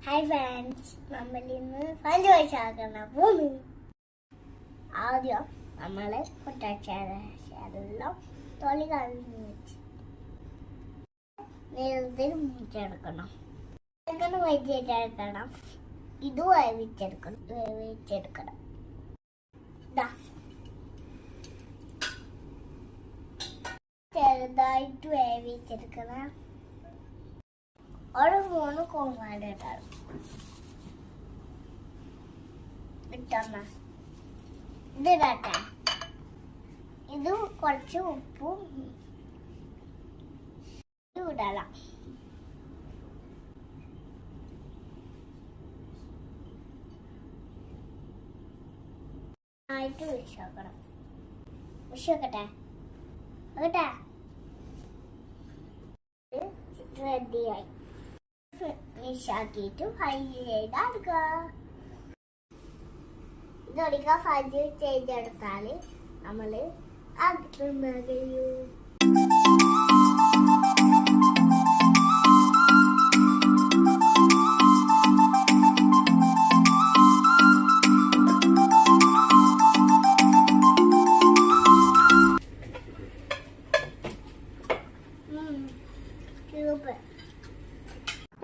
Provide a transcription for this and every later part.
Hi friends, നമ്മൾ ഇന്ന് French fries ആക്കണം പോകുന്നു. ആദ്യം നമ്മൾ പൊട്ടാറ്റോയെല്ലാം തൊലി കളഞ്ഞ് വെച്ച് നീളത്തിൽ മുറിച്ചെടുക്കണം. വേവിച്ചെടുക്കണം. ഇത് വേവിച്ചെടുക്കണം. ചെറുതായിട്ട് വേവിച്ചെടുക്കണം. ഒരു 3 കോമാട് ഇട്ടമ്മ ഇതിടട്ടെ. ഇത് കുറച്ച് ഉപ്പും ഇടണം. ആയിട്ട് വിളിച്ചോക്കണം. വിളിച്ചോക്കട്ടെ കേട്ടെ. റെഡിയായി. ഫിനിഷാക്കിയിട്ട് ഫ്രൈ ചെയ്തെടുക്കുക. ഇതൊരിക്കൽ ഫ്രൈ ചെയ്തെടുത്താൽ നമ്മൾ അത് തിന്നാൻ കഴിയും.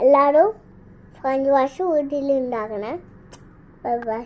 എല്ലാവരും ഫ്രഞ്ച് ഫ്രൈസ് വീട്ടിൽ ഉണ്ടാക്കണേ. Bye bye.